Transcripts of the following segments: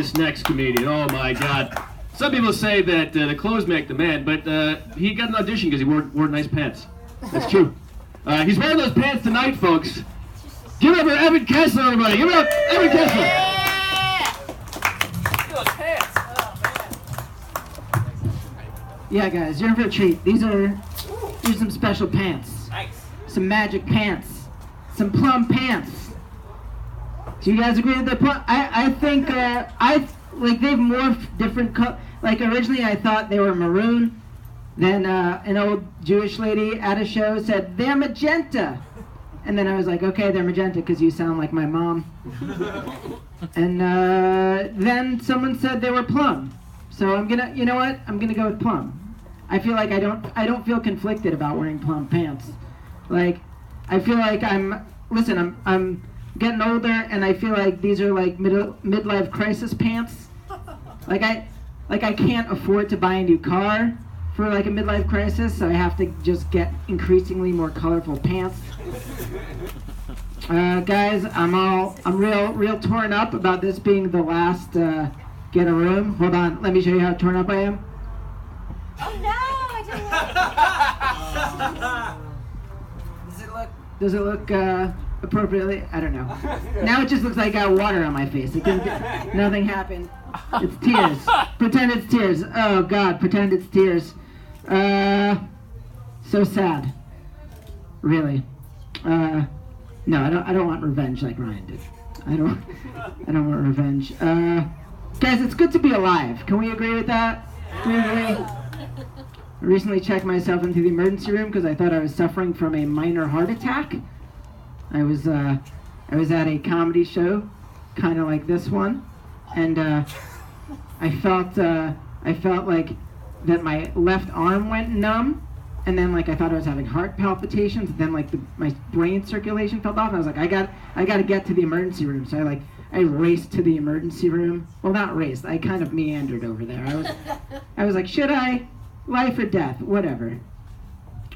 this next comedian. Oh my God. Some people say that the clothes make the man, but he got an audition because he wore nice pants. That's true. He's wearing those pants tonight, folks. Give it up for Evan Kessler, everybody. Give it up, Evan Kessler. Yeah, guys, you're in for a treat. These are some special pants. Nice. Some magic pants. Some plum pants. Do you guys agree with the plum? I think they've morphed different colors. Like originally I thought they were maroon. Then an old Jewish lady at a show said, they're magenta. And then I was like, okay, they're magenta because you sound like my mom. And then someone said they were plum. So I'm gonna, you know what? I'm gonna go with plum. I feel like I don't feel conflicted about wearing plum pants. Like, I feel like I'm getting older and I feel like these are like midlife crisis pants. Like I can't afford to buy a new car for like a midlife crisis, so I have to just get increasingly more colorful pants. Guys, I'm real torn up about this being the last get a room. Hold on, let me show you how torn up I am. Oh no, I didn't. Does it look appropriately? I don't know. Now it just looks like I got water on my face. Nothing happened. It's tears. Pretend it's tears. Oh God, pretend it's tears. So sad. Really. No, I don't want revenge like Ryan did. I don't want revenge. Guys, it's good to be alive. Can we agree with that? Can we agree? I recently checked myself into the emergency room because I thought I was suffering from a minor heart attack. I was at a comedy show, kind of like this one, and I felt like that my left arm went numb, and then like I thought I was having heart palpitations. And then like my brain circulation fell off, and I was like, I got to get to the emergency room. So I raced to the emergency room. Well, not raced. I kind of meandered over there. I was like, should I? Life or death? Whatever.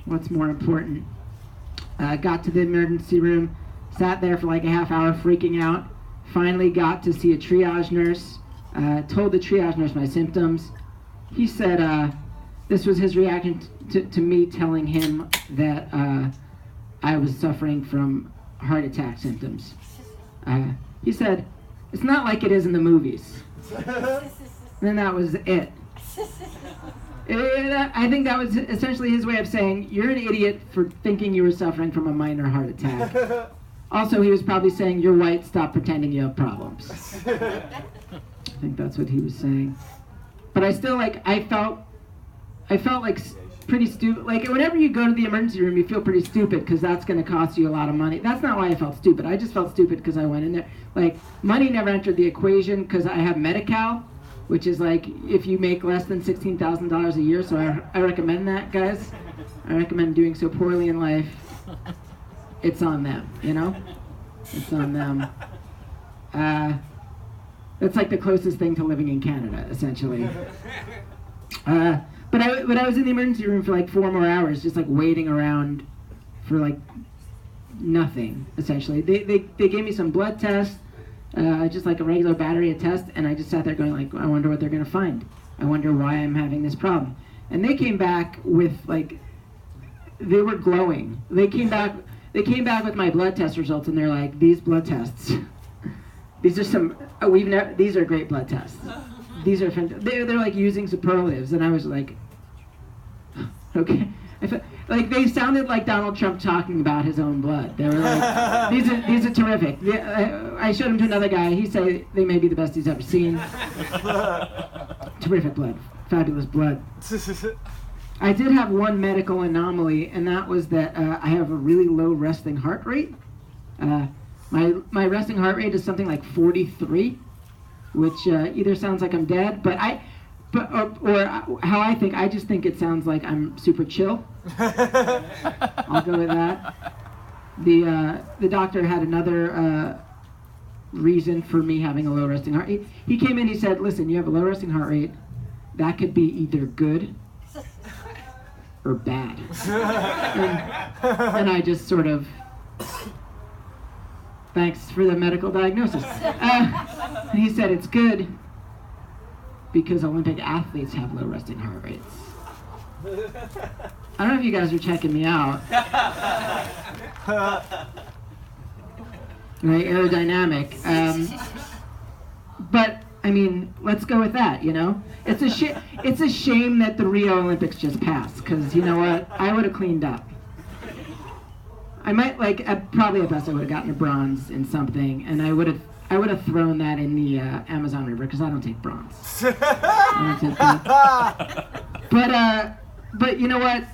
What's more important? Got to the emergency room, sat there for like a half hour freaking out. Finally got to see a triage nurse. Told the triage nurse my symptoms. He said this was his reaction to me telling him that I was suffering from heart attack symptoms. He said, it's not like it is in the movies. And then that was it. I think that was essentially his way of saying, you're an idiot for thinking you were suffering from a minor heart attack. Also, he was probably saying, you're white, stop pretending you have problems. I think that's what he was saying. But I still, I felt like pretty stupid. Like, whenever you go to the emergency room, you feel pretty stupid because that's going to cost you a lot of money. That's not why I felt stupid. I just felt stupid because I went in there. Like, money never entered the equation because I have Medi-Cal, which is like if you make less than $16,000 a year. So I recommend that, guys. I recommend doing so poorly in life. It's on them, you know? It's on them. That's like the closest thing to living in Canada, essentially. But I was in the emergency room for like 4 more hours, just like waiting around for like nothing, essentially. They gave me some blood tests, just like a regular battery of tests, and I just sat there going like, I wonder what they're gonna find. I wonder why I'm having this problem. And they came back with like, they were glowing. They came back with my blood test results, and they're like, these blood tests, these are these are great blood tests. These are they're like using superlatives, and I was like, okay. Like they sounded like Donald Trump talking about his own blood. They were like, these are terrific. I showed them to another guy. He said they may be the best he's ever seen. Terrific blood, fabulous blood. I did have one medical anomaly, and that was that I have a really low resting heart rate. My resting heart rate is something like 43, which either sounds like I'm dead, or how I just think it sounds like I'm super chill. I'll go with that. The doctor had another reason for me having a low resting heart rate. He came in, he said, listen, you have a low resting heart rate. That could be either good or bad. And I just sort of, thanks for the medical diagnosis. And he said, it's good. because Olympic athletes have low resting heart rates. I don't know if you guys are checking me out. Very aerodynamic. But I mean, let's go with that. You know, it's a shame that the Rio Olympics just passed, because you know what? I would have cleaned up. I might probably at best I would have gotten a bronze in something, and I would have thrown that in the Amazon River, because I don't take bronze. I don't take that. But you know what?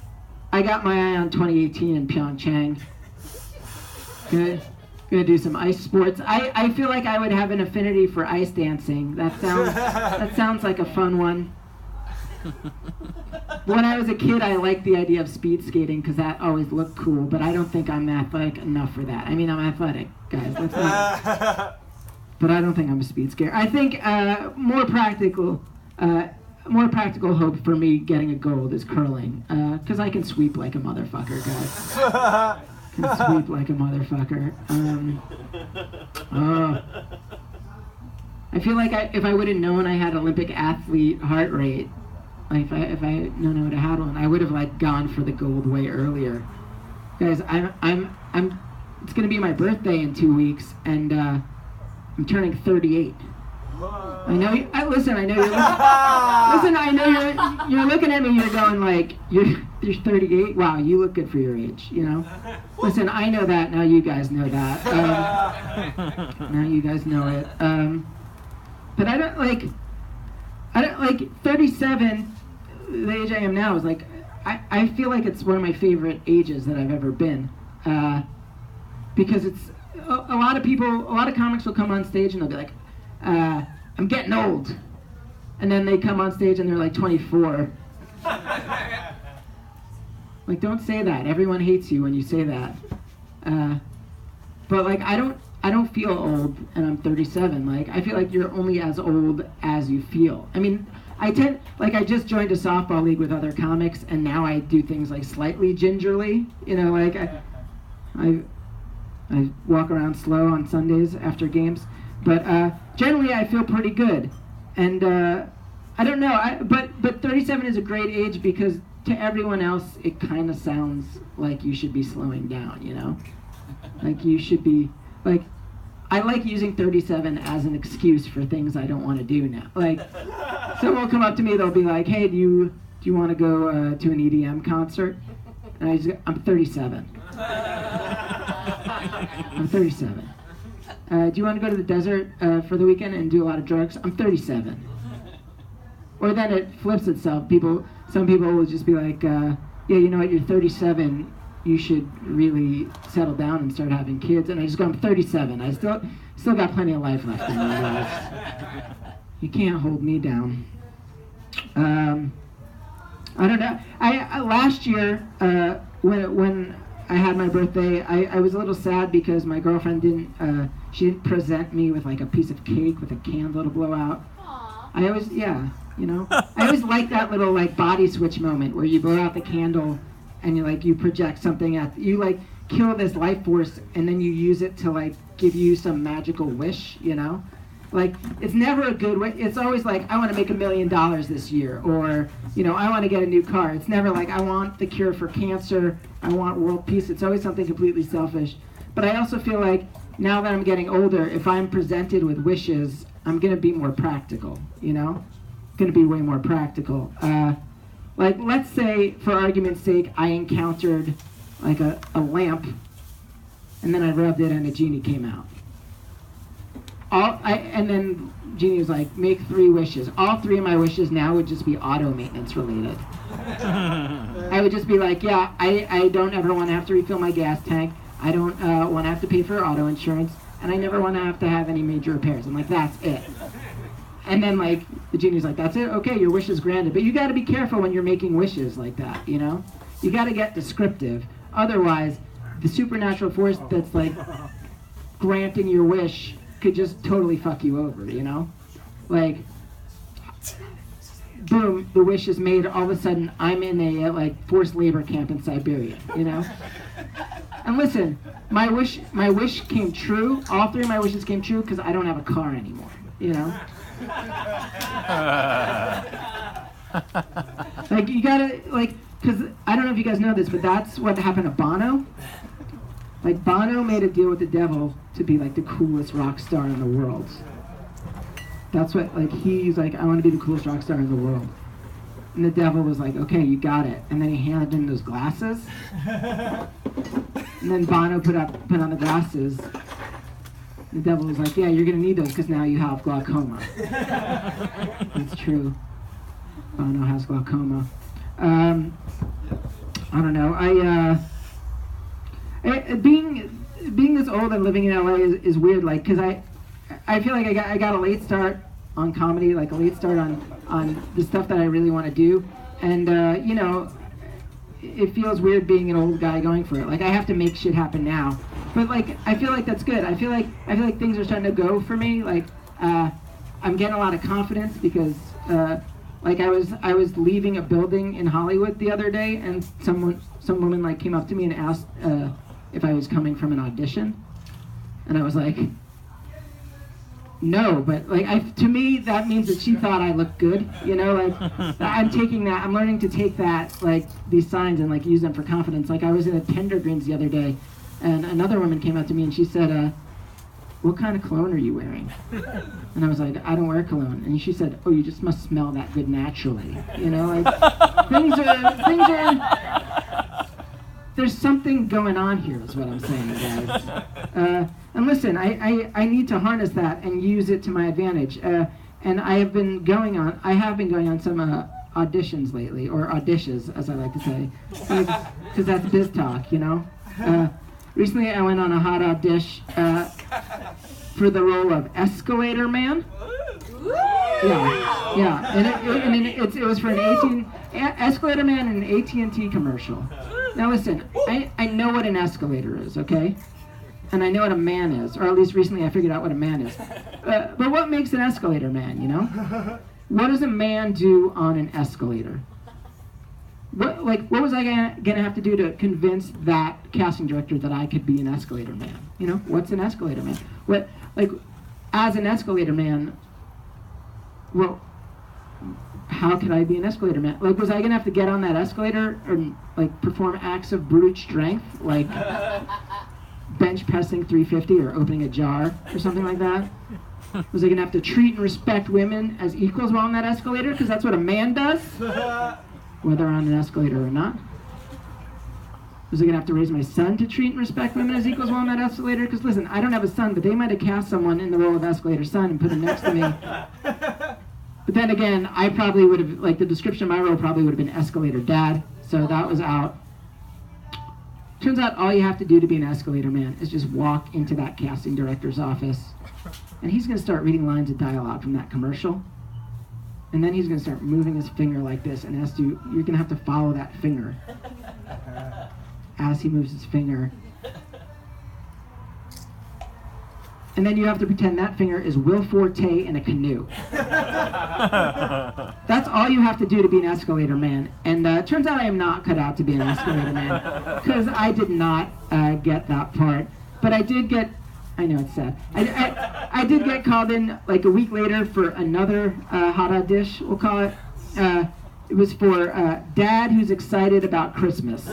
I got my eye on 2018 in Pyeongchang. Gonna do some ice sports. I feel like I would have an affinity for ice dancing. That sounds like a fun one. When I was a kid, I liked the idea of speed skating because that always looked cool, but I don't think I'm athletic enough for that. I mean, I'm athletic, guys. But I don't think I'm a speed skater. I think more practical hope for me getting a gold is curling, because I can sweep like a motherfucker, guys. Can sweep like a motherfucker. I feel like if I would have known I had Olympic athlete heart rate, like if I had known I would have had one, I would have gone for the gold way earlier. Guys, it's gonna be my birthday in 2 weeks, and I'm turning 38. I know. Listen, I know you're. Listen, I know you're looking at me. You're going like, you're 38. Wow, you look good for your age. You know. Listen, I know that. Now you guys know that. Now you guys know it. But I don't like 37. The age I am now is like, I feel like it's one of my favorite ages that I've ever been, because it's a lot of comics will come on stage and they'll be like, I'm getting old. And then they come on stage and they're like 24. Like, don't say that. Everyone hates you when you say that. But like, I don't feel old, and I'm 37. Like, I feel like you're only as old as you feel. I mean, I just joined a softball league with other comics, and now I do things like slightly gingerly. You know, like I walk around slow on Sundays after games. But generally, I feel pretty good, and I don't know. But 37 is a great age because to everyone else, it kind of sounds like you should be slowing down. You know, like you should be like. I like using 37 as an excuse for things I don't want to do now. Like, someone will come up to me, they'll be like, "Hey, do you want to go to an EDM concert?" And I'm 37. I'm 37. Do you want to go to the desert for the weekend and do a lot of drugs? I'm 37. Or then it flips itself. Some people will just be like, yeah, you know what, you're 37. You should really settle down and start having kids. And I just go, I'm 37. I still got plenty of life left in me, guys. You can't hold me down. I don't know. Last year, when I had my birthday, I was a little sad because my girlfriend didn't present me with like a piece of cake with a candle to blow out. Aww. I always like that little like body switch moment where you blow out the candle and you project something you like kill this life force and then you use it to like give you some magical wish, you know? Like, it's never a good way. It's always like, I want to make $1 million this year, or, you know, I want to get a new car. It's never like, I want the cure for cancer, I want world peace. It's always something completely selfish. But I also feel like, now that I'm getting older, if I'm presented with wishes, I'm going to be more practical, you know? Going to be way more practical. Like, let's say, for argument's sake, I encountered, like, a lamp, and then I rubbed it and a genie came out. And then Genie was like, make 3 wishes. All 3 of my wishes now would just be auto maintenance related. I would just be like, yeah, I don't ever want to have to refill my gas tank. I don't want to have to pay for auto insurance. And I never want to have any major repairs. I'm like, that's it. And then like, the Genie's like, that's it? Okay, your wish is granted. But you got to be careful when you're making wishes like that, you know? You got to get descriptive. Otherwise, the supernatural force that's like granting your wish could just totally fuck you over, you know? Like, boom, the wish is made, all of a sudden I'm in a like forced labor camp in Siberia, you know? And listen, my wish came true. All 3 of my wishes came true because I don't have a car anymore, you know? Like, you gotta, like, because I don't know if you guys know this, but that's what happened to Bono. Like, Bono made a deal with the devil to be, like, the coolest rock star in the world. That's what, like, he's like, I want to be the coolest rock star in the world. And the devil was like, okay, you got it. And then he handed him those glasses. And then Bono put on the glasses. The devil was like, yeah, you're going to need those because now you have glaucoma. That's true. Bono has glaucoma. I don't know. Being this old and living in LA is weird. Like, because I feel like I got a late start on comedy, like a late start on the stuff that I really want to do, and you know, it feels weird being an old guy going for it. Like, I have to make shit happen now, but like I feel like that's good. I feel like things are starting to go for me. Like, I'm getting a lot of confidence because like I was leaving a building in Hollywood the other day, and some woman like came up to me and asked if I was coming from an audition, and I was like, no, but like to me that means that she thought I looked good, you know. Like, I'm learning to take that, like, these signs and like use them for confidence. Like, I was in a Tender Greens the other day, and another woman came up to me and she said, what kind of cologne are you wearing? And I was like, I don't wear cologne. And she said, oh, you just must smell that good naturally, you know. Like, things are there's something going on here is what I'm saying, guys. And listen, I need to harness that and use it to my advantage. And I have been going on some auditions lately, or auditions, as I like to say, because that's biz talk, you know. Recently, I went on a hot audition for the role of Escalator Man. Yeah, and it was for an Escalator Man in an AT&T commercial. Now listen, I know what an escalator is, okay? And I know what a man is, or at least recently I figured out what a man is. But what makes an escalator man, you know? What does a man do on an escalator? What was I gonna have to do to convince that casting director that I could be an escalator man? You know, what's an escalator man? As an escalator man, well, how could I be an escalator man? Like, was I gonna have to get on that escalator and like perform acts of brute strength, like bench pressing 350 or opening a jar or something like that? Was I gonna have to treat and respect women as equals while on that escalator? Because that's what a man does, whether on an escalator or not. Was I gonna have to raise my son to treat and respect women as equals while on that escalator? Because listen, I don't have a son, but they might have cast someone in the role of escalator son and put him next to me. But then again, I probably would have, like, the description of my role probably would have been escalator dad, so that was out. Turns out all you have to do to be an escalator man is just walk into that casting director's office, and he's going to start reading lines of dialogue from that commercial, and then he's going to start moving his finger like this, and you're going to have to follow that finger as he moves his finger. And then you have to pretend that finger is Will Forte in a canoe. That's all you have to do to be an escalator man. And it turns out I am not cut out to be an escalator man, because I did not get that part. But I did get, I know it's sad, I did get called in like a week later for another hot audition, we'll call it. It was for Dad Who's Excited About Christmas.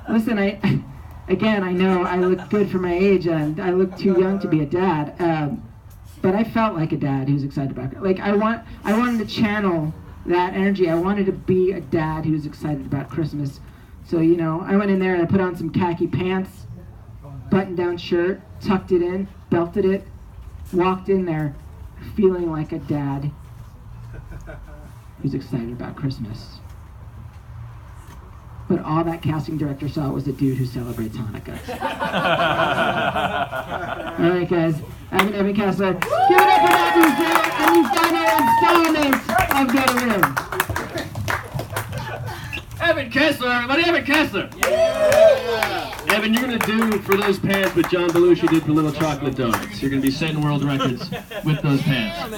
Listen, Again, I know I look good for my age, and I look too young to be a dad. But I felt like a dad who's excited about it. Like, I wanted to channel that energy. I wanted to be a dad who's excited about Christmas. So, you know, I went in there and I put on some khaki pants, button-down shirt, tucked it in, belted it, walked in there feeling like a dad who's excited about Christmas. But all that casting director saw was a dude who celebrates Hanukkah. All right, guys. I'm Evan Kessler. Give it up for Matthew Stewart, and he's done our installment of Get Room. Evan Kessler, everybody, Evan Kessler. Yeah. Evan, you're going to do for those pants what John Belushi did for Little Chocolate Donuts. You're going to be setting world records with those pants.